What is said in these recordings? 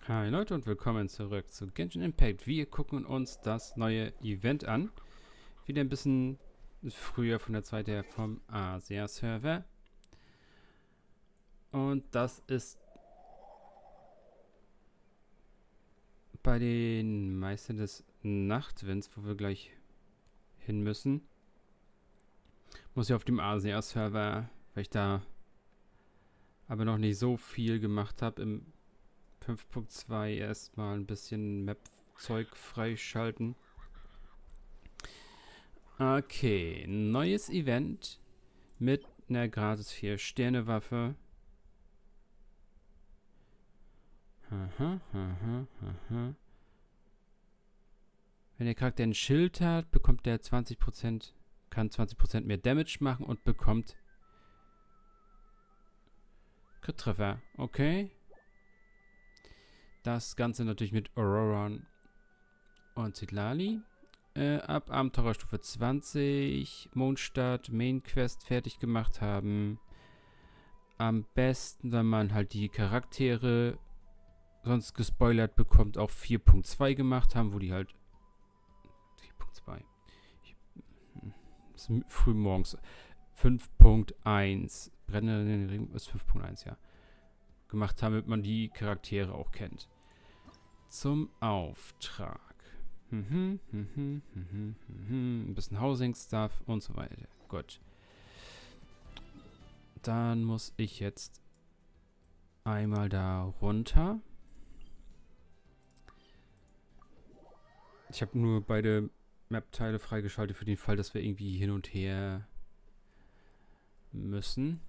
Hi Leute und willkommen zurück zu Genshin Impact. Wir gucken uns das neue Event an. Wieder ein bisschen früher von der Zeit her vom Asia-Server. Und das ist bei den Meistern des Nachtwinds, wo wir gleich hin müssen. Muss ich auf dem Asia-Server, weil ich da aber noch nicht so viel gemacht habe, im 5.2 erstmal ein bisschen Map-Zeug freischalten. Okay, neues Event mit einer gratis 4-Sterne-Waffe. Wenn der Charakter ein Schild hat, bekommt der 20%, kann 20% mehr Damage machen und bekommt Crit-Treffer. Okay. Das Ganze natürlich mit Auroran und Zitlali. Ab Abenteurerstufe 20 Mondstadt Main Quest fertig gemacht haben. Am besten, wenn man halt die Charaktere sonst gespoilert bekommt, auch 4.2 gemacht haben, wo die halt 4.2 ist früh morgens 5.1 Brenne in den Ring ist 5.1, ja. Gemacht haben, damit man die Charaktere auch kennt. Zum Auftrag. Ein bisschen Housing-Stuff und so weiter. Gut. Dann muss ich jetzt einmal da runter. Ich habe nur beide Map-Teile freigeschaltet für den Fall, dass wir irgendwie hin und her müssen.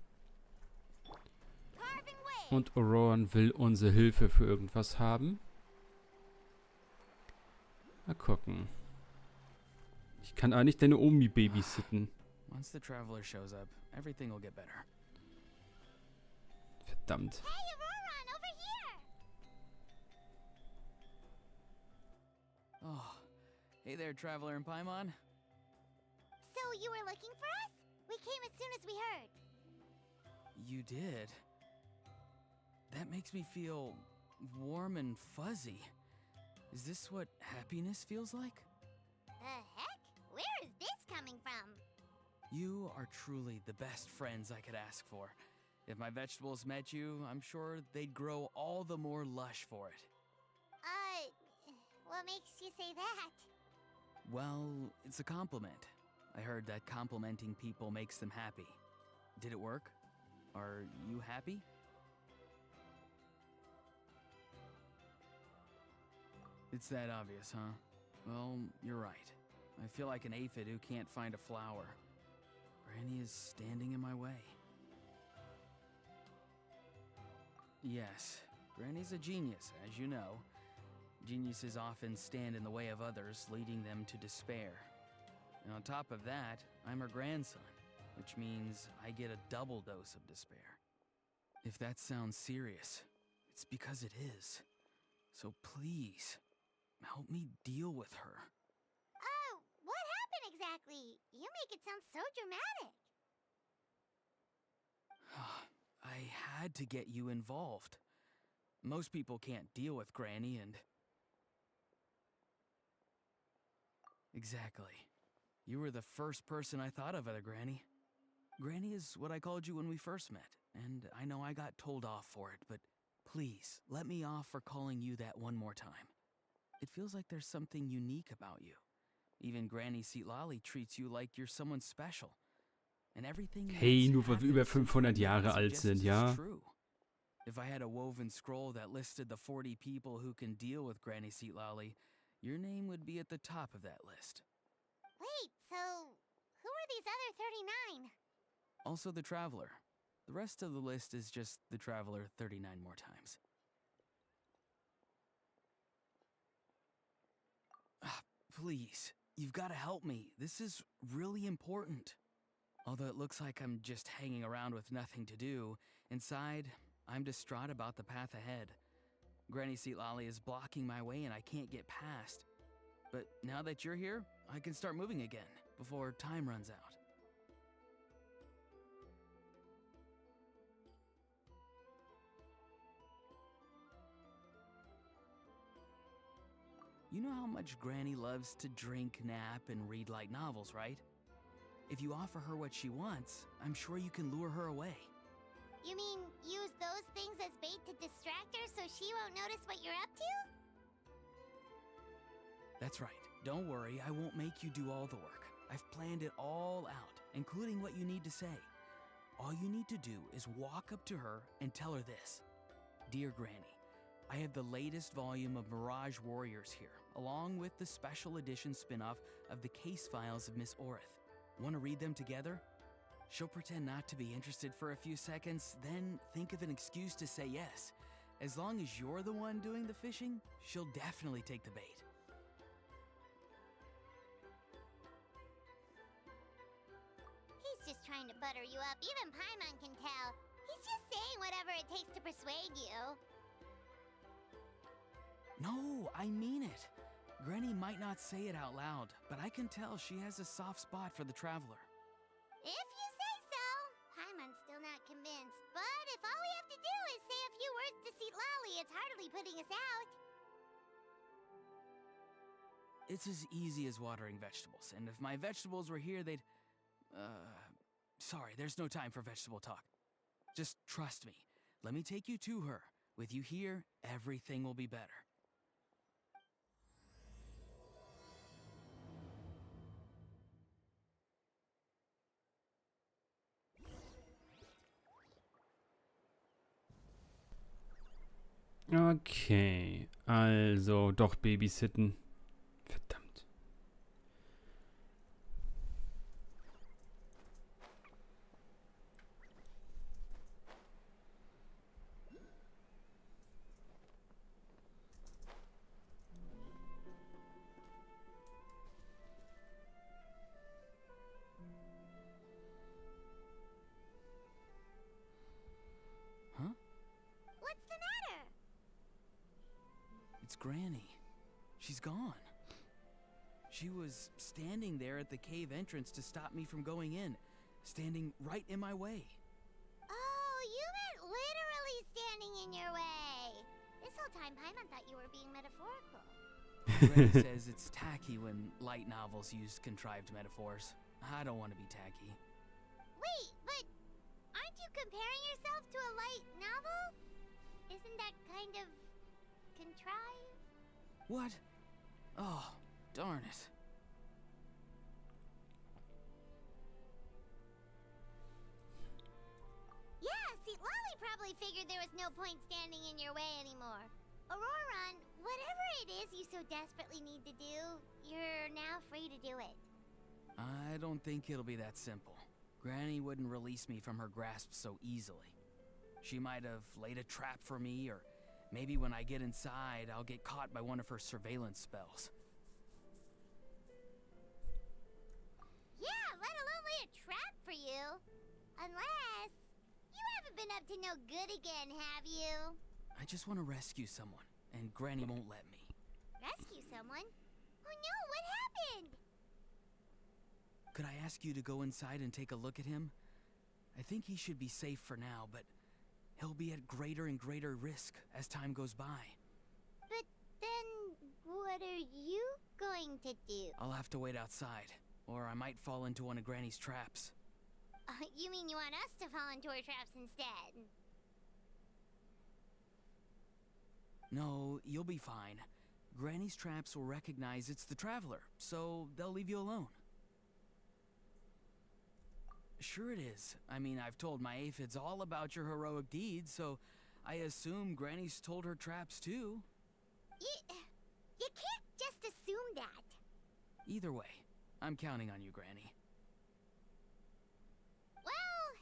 Und Auroran will unsere Hilfe für irgendwas haben. Mal gucken. Ich kann eigentlich deine Omi babysitten. Once the traveler shows up, everything will get better. Verdammt. Hey, Auroran, over here! Oh, hey there, traveler in Paimon. So you were looking for us? We came as soon as we heard. You did? That makes me feel warm and fuzzy. Is this what happiness feels like? The heck? Where is this coming from? You are truly the best friends I could ask for. If my vegetables met you, I'm sure they'd grow all the more lush for it. What makes you say that? Well, it's a compliment. I heard that complimenting people makes them happy. Did it work? Are you happy? It's that obvious, huh? Well, you're right. I feel like an aphid who can't find a flower. Granny is standing in my way. Yes, Granny's a genius, as you know. Geniuses often stand in the way of others, leading them to despair. And on top of that, I'm her grandson, which means I get a double dose of despair. If that sounds serious, it's because it is. So please, help me deal with her. Oh, what happened exactly? You make it sound so dramatic. I had to get you involved. Most people can't deal with Granny and... Exactly. You were the first person I thought of, other Granny. Granny is what I called you when we first met, and I know I got told off for it, but please, let me off for calling you that one more time. It feels like there's something unique about you. Even Granny Seatlali treats you like you're someone special. And everything Hey, nur weil wir über 500 Jahre alt sind, ja? If I had a woven scroll that listed the 40 people who can deal with Granny Seatlali, your name would be at the top of that list. Wait, so who are these other 39? Also the Traveler. The rest of the list is just the Traveler 39 more times. Please, you've got to help me. This is really important. Although it looks like I'm just hanging around with nothing to do, inside, I'm distraught about the path ahead. Granny Seatlali is blocking my way and I can't get past. But now that you're here, I can start moving again, before time runs out. You know how much Granny loves to drink, nap, and read light novels, right? If you offer her what she wants, I'm sure you can lure her away. You mean use those things as bait to distract her so she won't notice what you're up to? That's right. Don't worry, I won't make you do all the work. I've planned it all out, including what you need to say. All you need to do is walk up to her and tell her this. Dear Granny, I have the latest volume of Mirage Warriors here, along with the special edition spin-off of the case files of Miss Orith. Want to read them together? She'll pretend not to be interested for a few seconds, then think of an excuse to say yes. As long as you're the one doing the fishing, she'll definitely take the bait. He's just trying to butter you up. Even Paimon can tell. He's just saying whatever it takes to persuade you. No, I mean it. Granny might not say it out loud, but I can tell she has a soft spot for the traveler. If you say so. Paimon's still not convinced, but if all we have to do is say a few words to Citlali, it's hardly putting us out. It's as easy as watering vegetables, and if my vegetables were here, they'd... Sorry, there's no time for vegetable talk. Just trust me. Let me take you to her. With you here, everything will be better. Okay, also doch babysitten. Verdammt. Huh? What's the matter? It's Granny. She's gone. She was standing there at the cave entrance to stop me from going in, standing right in my way. Oh, you meant literally standing in your way. This whole time, Paimon thought you were being metaphorical. Granny says it's tacky when light novels use contrived metaphors. I don't want to be tacky. Wait, but aren't you comparing yourself to a light novel? Isn't that kind of contrived? What? Oh, darn it. Yeah, see, Lolly probably figured there was no point standing in your way anymore. Auroron, whatever it is you so desperately need to do, you're now free to do it. I don't think it'll be that simple. Granny wouldn't release me from her grasp so easily. She might have laid a trap for me, or maybe when I get inside, I'll get caught by one of her surveillance spells. Yeah, let alone lay a trap for you. Unless you haven't been up to no good again, have you? I just want to rescue someone, and Granny won't let me. Rescue someone? Oh no, what happened? Could I ask you to go inside and take a look at him? I think he should be safe for now, but he'll be at greater and greater risk as time goes by. But then, what are you going to do? I'll have to wait outside, or I might fall into one of Granny's traps. You mean you want us to fall into her traps instead? No, you'll be fine. Granny's traps will recognize it's the traveler, so they'll leave you alone. Sure it is. I mean, I've told my aphids all about your heroic deeds, so I assume Granny's told her traps too. You can't just assume that. Either way, I'm counting on you, Granny. Well,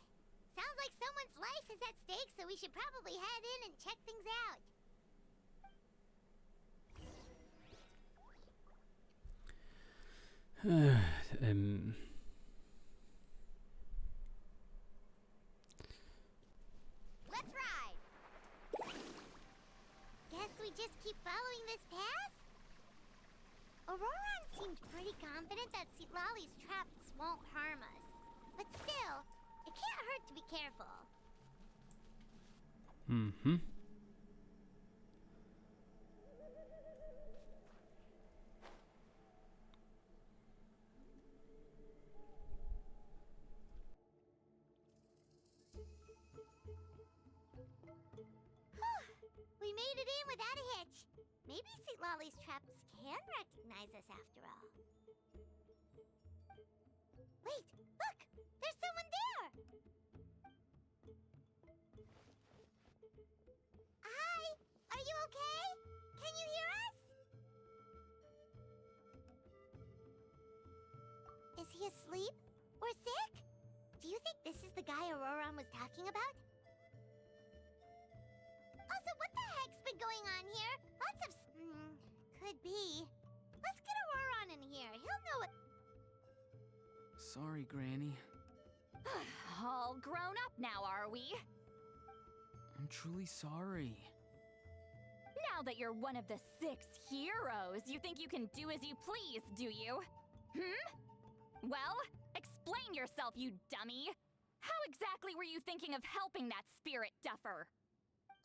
sounds like someone's life is at stake, so we should probably head in and check things out. Let's ride. Guess we just keep following this path? Auroron seemed pretty confident that Citlali's traps won't harm us. But still, it can't hurt to be careful. Mhm. Maybe Lolly's traps can recognize us after all. Wait, look! There's someone there! Hi! Are you okay? Can you hear us? Is he asleep? Or sick? Do you think this is the guy Auroron was talking about? Also, what the heck's been going on here? Lots of could be. Let's get Auroron in here. He'll know what. Sorry, Granny. All grown up now, are we? I'm truly sorry. Now that you're one of the 6 heroes, you think you can do as you please, do you? Well, explain yourself, you dummy! How exactly were you thinking of helping that spirit duffer?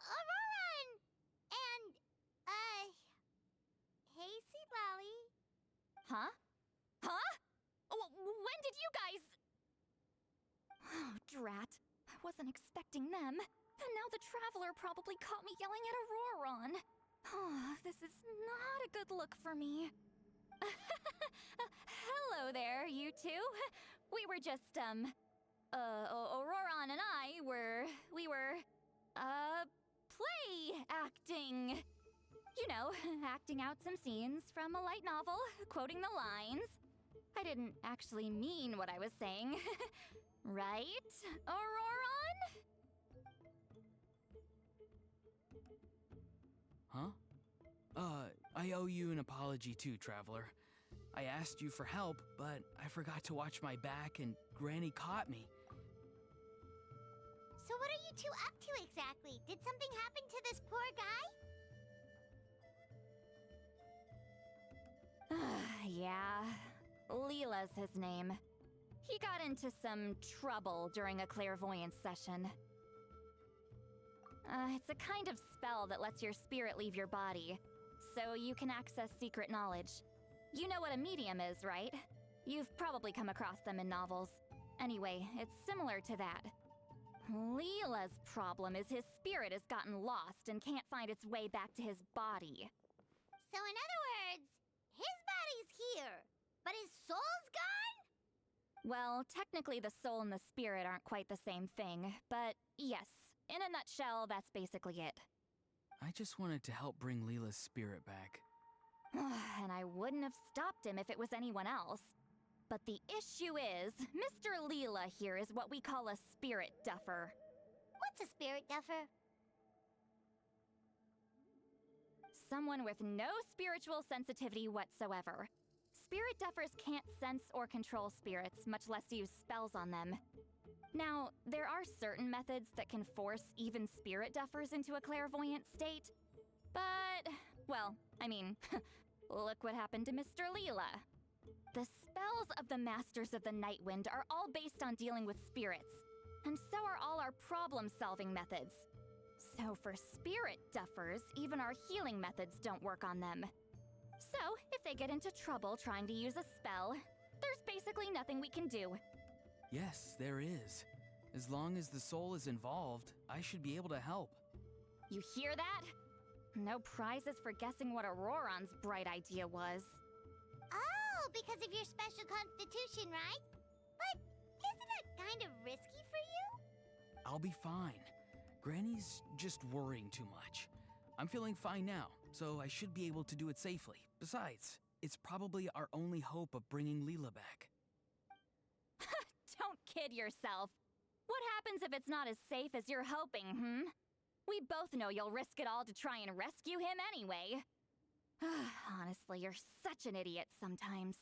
Auroron! And, hey, Sweet Lolly. Huh? Huh? When did you guys... Oh, drat. I wasn't expecting them. And now the Traveler probably caught me yelling at Auroron. Oh, this is not a good look for me. Hello there, you two. We were just, Auroron and I we were, play acting. You know, acting out some scenes from a light novel, quoting the lines. I didn't actually mean what I was saying. Right, Auroron? Huh? I owe you an apology too, Traveler. I asked you for help, but I forgot to watch my back and Granny caught me. So what are you two up to exactly? Did something happen to this poor guy? Yeah, Leela's his name. He got into some trouble during a clairvoyance session. It's a kind of spell that lets your spirit leave your body, so you can access secret knowledge. You know what a medium is, right? You've probably come across them in novels. Anyway, it's similar to that. Leela's problem is his spirit has gotten lost and can't find its way back to his body. So in other words, his body's here, but his soul's gone? Well, technically the soul and the spirit aren't quite the same thing, but yes, in a nutshell, that's basically it. I just wanted to help bring Leela's spirit back. And I wouldn't have stopped him if it was anyone else. But the issue is, Mr. Leela here is what we call a spirit duffer. What's a spirit duffer? Someone with no spiritual sensitivity whatsoever. Spirit duffers can't sense or control spirits, much less use spells on them. Now, there are certain methods that can force even spirit duffers into a clairvoyant state. But, well, I mean, look what happened to Mr. Leela. The spells of the Masters of the Nightwind are all based on dealing with spirits, and so are all our problem-solving methods. So for spirit duffers, even our healing methods don't work on them. So, if they get into trouble trying to use a spell, there's basically nothing we can do. Yes, there is. As long as the soul is involved, I should be able to help. You hear that? No prizes for guessing what Auroron's bright idea was. Oh, because of your special constitution, right? But isn't it kind of risky for you? I'll be fine. Granny's just worrying too much. I'm feeling fine now, so I should be able to do it safely. Besides, it's probably our only hope of bringing Leela back. Don't kid yourself. What happens if it's not as safe as you're hoping, We both know you'll risk it all to try and rescue him anyway. Honestly, you're such an idiot sometimes.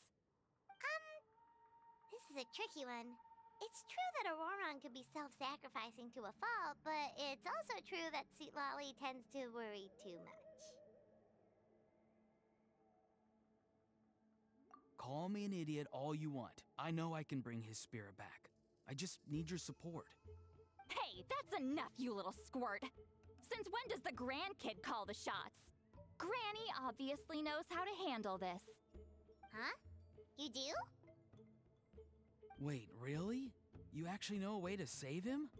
This is a tricky one. It's true that Auroron could be self-sacrificing to a fault, but it's also true that Sweet Lolly tends to worry too much. Call me an idiot all you want. I know I can bring his spirit back. I just need your support. Hey, that's enough, you little squirt. Since when does the grandkid call the shots? Granny obviously knows how to handle this. Huh? You do? Wait, really? You actually know a way to save him?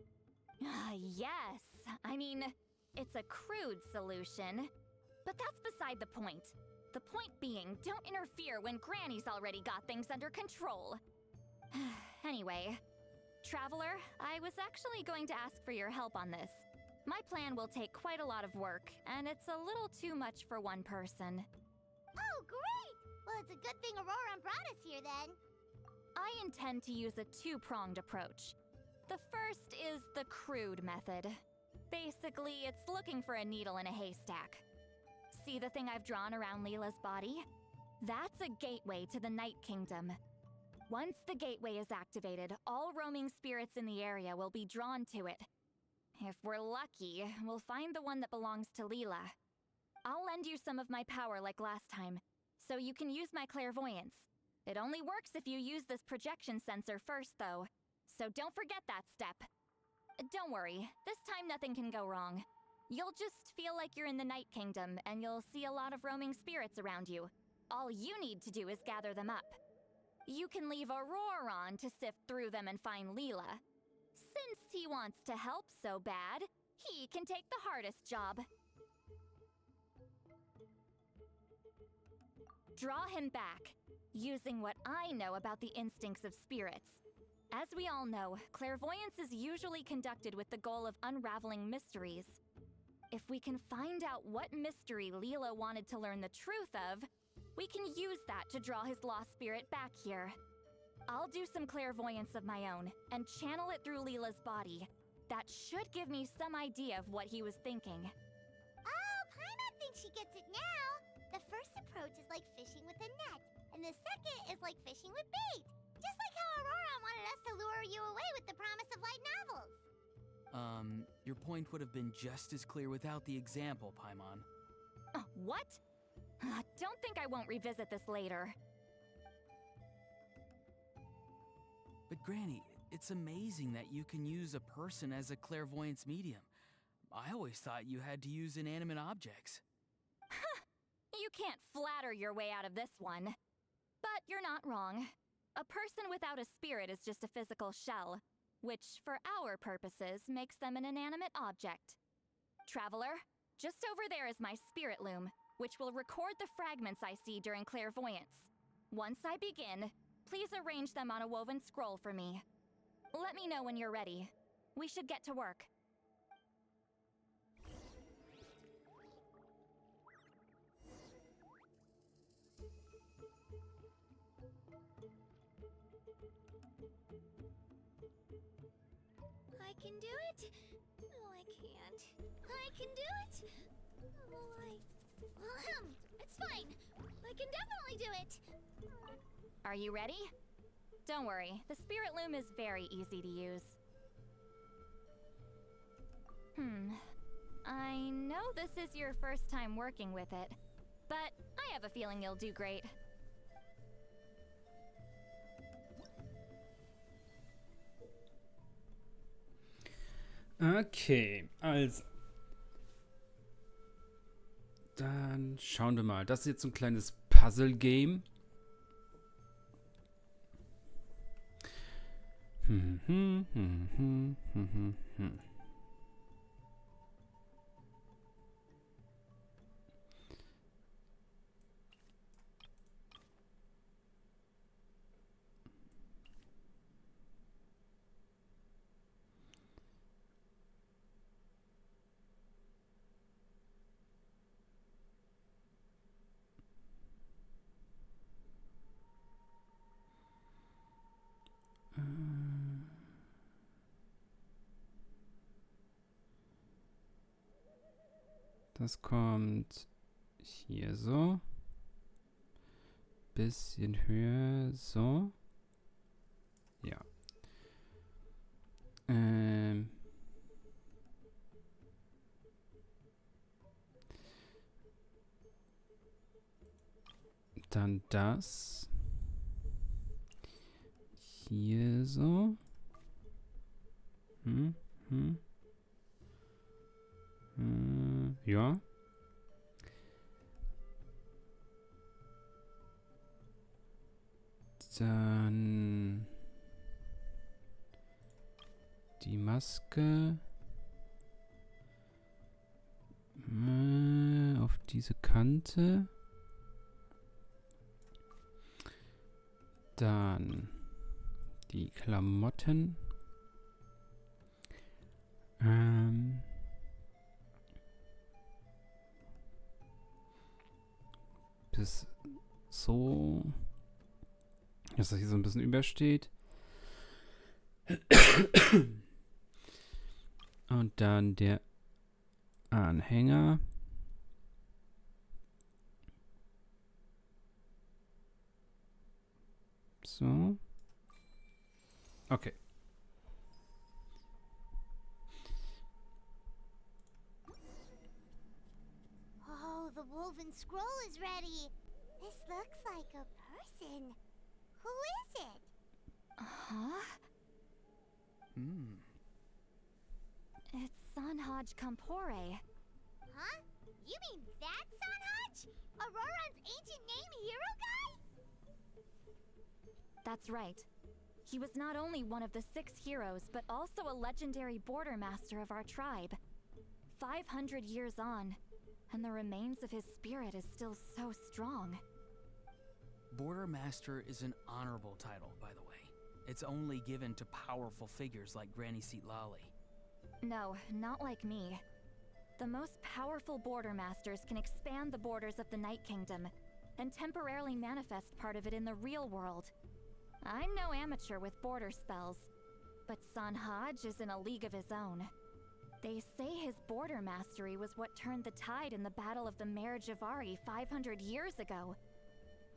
Yes. I mean, it's a crude solution. But that's beside the point. The point being, don't interfere when Granny's already got things under control. Anyway, Traveler, I was actually going to ask for your help on this. My plan will take quite a lot of work, and it's a little too much for one person. Oh, great! Well, it's a good thing Aurora brought us here then. I intend to use a two-pronged approach. The first is the crude method. Basically, it's looking for a needle in a haystack. See the thing I've drawn around Leela's body? That's a gateway to the Night Kingdom. Once the gateway is activated, all roaming spirits in the area will be drawn to it. If we're lucky, we'll find the one that belongs to Leela. I'll lend you some of my power like last time, so you can use my clairvoyance. It only works if you use this projection sensor first, though, so don't forget that step. Don't worry, this time nothing can go wrong. You'll just feel like you're in the Night Kingdom, and you'll see a lot of roaming spirits around you. All you need to do is gather them up. You can leave Auroron to sift through them and find Leela. Since he wants to help so bad, he can take the hardest job. Draw him back, using what I know about the instincts of spirits. As we all know, clairvoyance is usually conducted with the goal of unraveling mysteries. If we can find out what mystery Leela wanted to learn the truth of, we can use that to draw his lost spirit back here. I'll do some clairvoyance of my own and channel it through Leela's body. That should give me some idea of what he was thinking. Oh, Paimon thinks she gets it now. The first approach is like fishing with a net, and the second is like fishing with bait. Just like how Aurora wanted us to lure you away with the promise of light novels. Your point would have been just as clear without the example, Paimon. What? Don't think I won't revisit this later. But Granny, it's amazing that you can use a person as a clairvoyance medium. I always thought you had to use inanimate objects. You can't flatter your way out of this one. But you're not wrong. A person without a spirit is just a physical shell, which, for our purposes, makes them an inanimate object. Traveler, just over there is my spirit loom, which will record the fragments I see during clairvoyance. Once I begin, please arrange them on a woven scroll for me. Let me know when you're ready. We should get to work. I can do it. No, I can't. I can do it. It's fine. I can definitely do it. Are you ready? Don't worry, the spirit loom is very easy to use. I know this is your first time working with it, but I have a feeling you'll do great. Okay, also. Dann schauen wir mal. Das ist jetzt ein kleines Puzzle-Game. Das kommt hier so. Bisschen höher, so. Ja. Dann das. Hier so. Ja. Dann die Maske auf diese Kante. Dann die Klamotten. Bis so, dass das hier so ein bisschen übersteht. Und dann der Anhänger. So. Okay. Oh, the woven scroll is ready. This looks like a person. Who is it? Huh? It's Sanhaj Kampore. Huh? You mean that Sanhaj? Auroran's ancient name hero guy? That's right. He was not only one of the 6 heroes, but also a legendary border master of our tribe. 500 years on, and the remains of his spirit is still so strong. Border Master is an honorable title, by the way. It's only given to powerful figures like Granny Seatlali. No, not like me. The most powerful border masters can expand the borders of the Night Kingdom and temporarily manifest part of it in the real world. I'm no amateur with border spells, but Sanhaj is in a league of his own. They say his border mastery was what turned the tide in the Battle of the Mare Javari 500 years ago.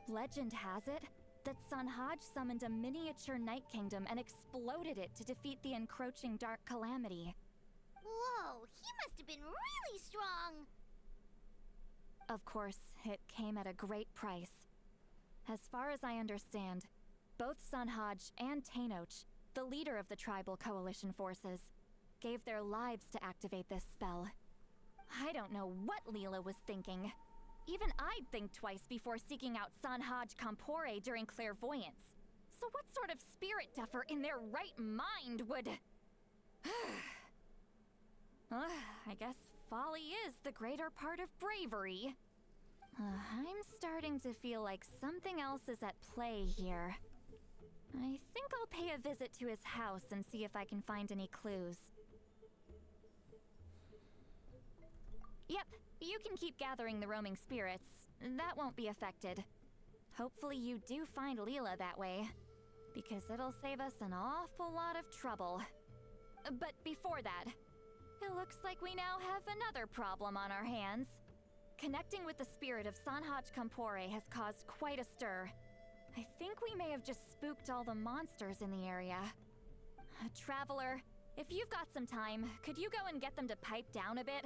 Legend has it that Sanhaj summoned a miniature Night Kingdom and exploded it to defeat the encroaching Dark Calamity. Whoa, he must have been really strong. Of course, it came at a great price. As far as I understand, both Sanhaj and Tainoch, the leader of the tribal coalition forces, gave their lives to activate this spell. I don't know what Leela was thinking. Even I'd think twice before seeking out Sanhaj Kampore during clairvoyance. So what sort of spirit duffer in their right mind would... I guess folly is the greater part of bravery. I'm starting to feel like something else is at play here. I think I'll pay a visit to his house and see if I can find any clues. Yep, you can keep gathering the roaming spirits. That won't be affected. Hopefully you do find Leela that way, because it'll save us an awful lot of trouble. But before that, it looks like we now have another problem on our hands. Connecting with the spirit of Sanhaj Kampore has caused quite a stir. I think we may have just spooked all the monsters in the area. Traveler, if you've got some time, could you go and get them to pipe down a bit?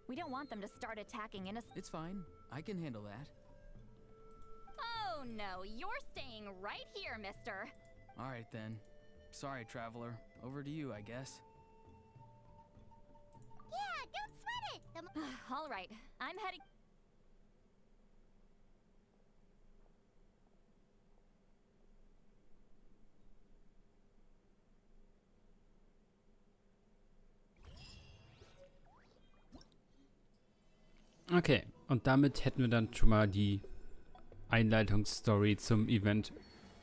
We don't want them to start attacking innocent— It's fine. I can handle that. Oh no, you're staying right here, mister. Alright then. Sorry, Traveler. Over to you, I guess. Yeah, don't sweat it. All right, I'm heading— Okay, und damit hätten wir dann schon mal die Einleitungsstory zum Event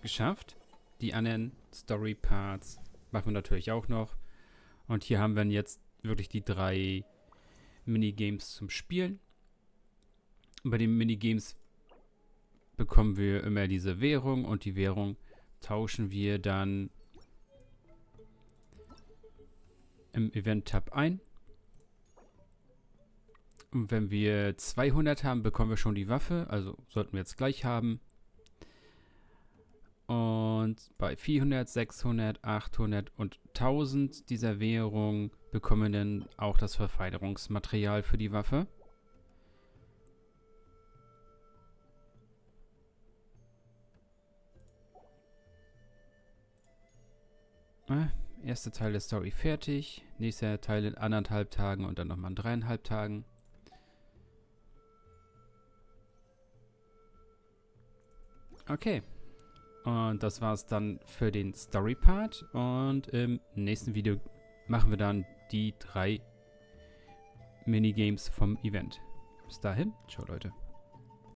geschafft. Die anderen Story-Parts machen wir natürlich auch noch. Und hier haben wir jetzt wirklich die 3 Minigames zum Spielen. Und bei den Minigames bekommen wir immer diese Währung und die Währung tauschen wir dann im Event-Tab ein. Und wenn wir 200 haben, bekommen wir schon die Waffe. Also sollten wir jetzt gleich haben. Und bei 400, 600, 800 und 1000 dieser Währung bekommen wir dann auch das Verfeinerungsmaterial für die Waffe. Erster Teil der Story fertig. Nächster Teil in 1,5 Tagen und dann nochmal in 3,5 Tagen. Okay. Und das war's dann für den Story-Part. Und im nächsten Video machen wir dann die 3 Minigames vom Event. Bis dahin, ciao Leute.